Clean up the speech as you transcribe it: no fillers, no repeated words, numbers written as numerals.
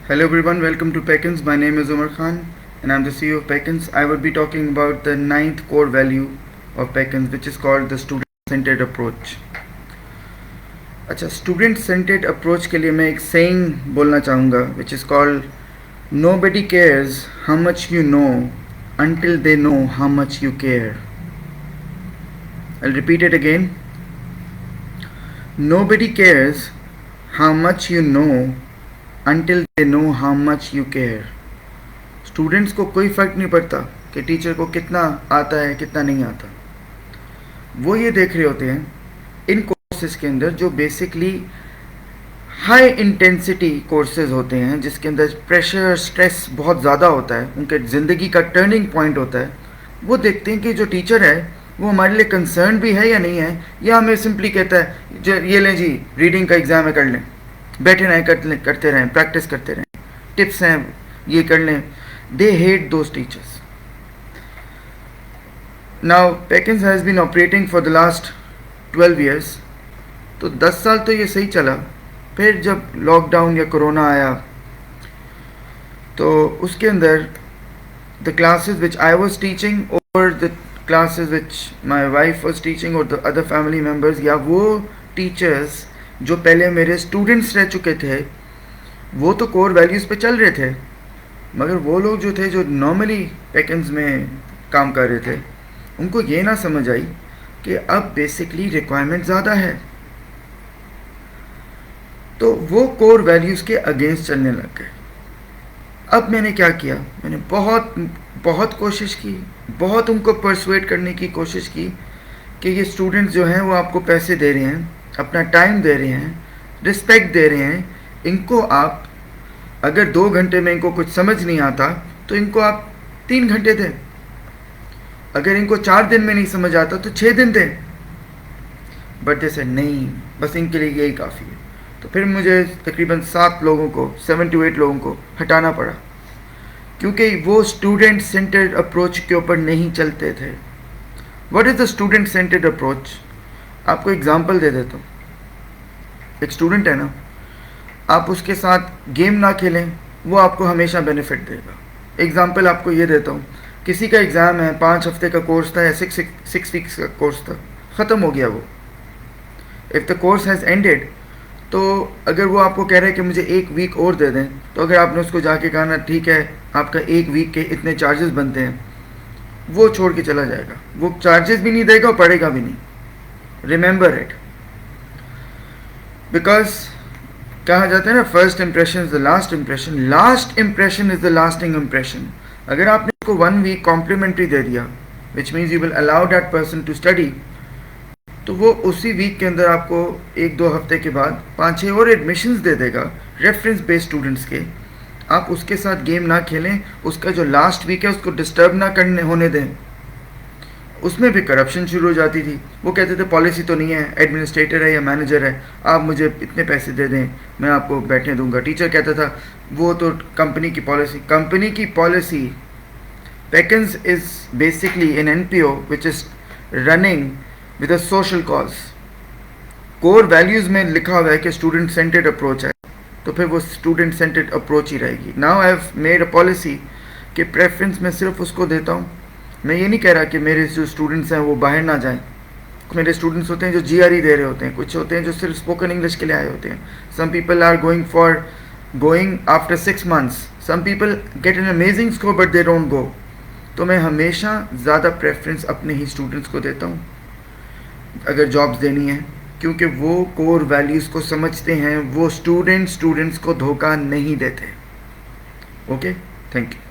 Hello everyone, welcome to Peckins. My name is Umar Khan and I'm the CEO of Peckins. I will be talking about the ninth core value of Peckins, which is called the student-centered approach. अच्छा, student-centered approach के लिए मैं एक saying बोलना चाहूँगा, which is called nobody cares how much you know until they know how much you care. I'll repeat it again. Nobody cares how much you know until they know how much you care. Students को कोई फ़र्क नहीं पड़ता कि teacher को कितना आता है कितना नहीं आता. वो ये देख रहे होते हैं इन कोर्सेज के अंदर जो बेसिकली हाई इंटेंसिटी कोर्सेज होते हैं, जिसके अंदर प्रेशर स्ट्रेस बहुत ज़्यादा होता है, उनके ज़िंदगी का टर्निंग पॉइंट होता है. वो देखते हैं कि जो टीचर है वो हमारे लिए कंसर्न भी है या नहीं है, या हमें सिंपली कहता है जो ये लें जी रीडिंग का एग्ज़ाम है कर लें, बैठे रहें करते रहें, प्रैक्टिस करते रहें, टिप्स हैं ये कर लें. They hate those teachers. Now Peckins has been operating for the last 12 years. तो 10 साल तो ये सही चला. फिर जब लॉकडाउन या कोरोना आया तो उसके अंदर the classes which I was teaching और the classes which my wife was teaching और द अदर फैमिली मेम्बर्स, या वो टीचर्स जो पहले मेरे स्टूडेंट्स रह चुके थे, वो तो कोर वैल्यूज़ पे चल रहे थे, मगर वो लोग जो थे जो नॉर्मली Peckins में काम कर रहे थे, उनको ये ना समझ आई कि अब बेसिकली रिक्वायरमेंट ज़्यादा है. तो वो कोर वैल्यूज़ के अगेंस्ट चलने लग गए. अब मैंने क्या किया, मैंने बहुत कोशिश की, बहुत उनको परसुएट करने की कोशिश की कि ये स्टूडेंट्स जो हैं वो आपको पैसे दे रहे हैं, अपना टाइम दे रहे हैं, रिस्पेक्ट दे रहे हैं. इनको आप अगर 2 घंटे में इनको कुछ समझ नहीं आता तो इनको आप 3 घंटे दें. अगर इनको 4 दिन में नहीं समझ आता तो 6 दिन दें. बट जैसे नहीं, बस इनके लिए यही काफ़ी है. तो फिर मुझे तकरीबन 7 लोगों को, 7 to 8 लोगों को हटाना पड़ा, क्योंकि वो स्टूडेंट सेंटर्ड अप्रोच के ऊपर नहीं चलते थे. What is the student centred approach? आपको एग्जांपल दे देता हूँ. एक स्टूडेंट है ना, आप उसके साथ गेम ना खेलें, वो आपको हमेशा बेनिफिट देगा. एग्जांपल आपको ये देता हूँ. किसी का एग्ज़ाम है, 5 हफ्ते का कोर्स था या 6 वीक्स का कोर्स था, ख़त्म हो गया वो. If the course has ended, तो अगर वो आपको कह रहे हैं कि मुझे 1 वीक और दे दें, तो अगर आपने उसको जाके कहा ना ठीक है आपका 1 वीक के इतने चार्जेस बनते हैं, वो छोड़ के चला जाएगा. वो चार्जेस भी नहीं देगा और पढ़ेगा भी नहीं. रिमेंबर इट, बिकॉज कहा जाता है ना, first impression is the last impression, last impression is the lasting impression. अगर आपने उसको 1 वीक कॉम्प्लीमेंट्री दे दिया, which means you will allow that person to study, तो वो उसी वीक के अंदर आपको 1-2 हफ्ते के बाद 5-6 और एडमिशन्स दे देगा रेफरेंस बेस्ड स्टूडेंट्स के. आप उसके साथ गेम ना खेलें, उसका जो लास्ट वीक है उसको डिस्टर्ब ना करने होने दें. उसमें भी करप्शन शुरू हो जाती थी. वो कहते थे पॉलिसी तो नहीं है, एडमिनिस्ट्रेटर है या मैनेजर है, आप मुझे इतने पैसे दे दें मैं आपको बैठने दूंगा. टीचर कहता था वो तो कंपनी की पॉलिसी. कंपनी की policy. Peckins is basically an NPO which is running with a social cause. Core values में लिखा हुआ है कि स्टूडेंट सेंटर्ड अप्रोच है, तो फिर वो स्टूडेंट सेंटर्ड अप्रोच ही रहेगी. Now I have made a policy कि प्रेफरेंस मैं सिर्फ उसको देता हूँ. मैं ये नहीं कह रहा कि मेरे जो स्टूडेंट्स हैं वो बाहर ना जाएं. मेरे स्टूडेंट्स होते हैं जो GRE दे रहे होते हैं, कुछ होते हैं जो सिर्फ स्पोकन इंग्लिश के लिए आए होते हैं. Some people are going after 6 months. Some people get an amazing score but they don't go. तो मैं हमेशा ज़्यादा प्रेफरेंस अपने ही स्टूडेंट्स को देता हूँ अगर जॉब्स देनी है, क्योंकि वो कोर वैल्यूज़ को समझते हैं, वो स्टूडेंट्स को धोखा नहीं देते. Okay, thank you.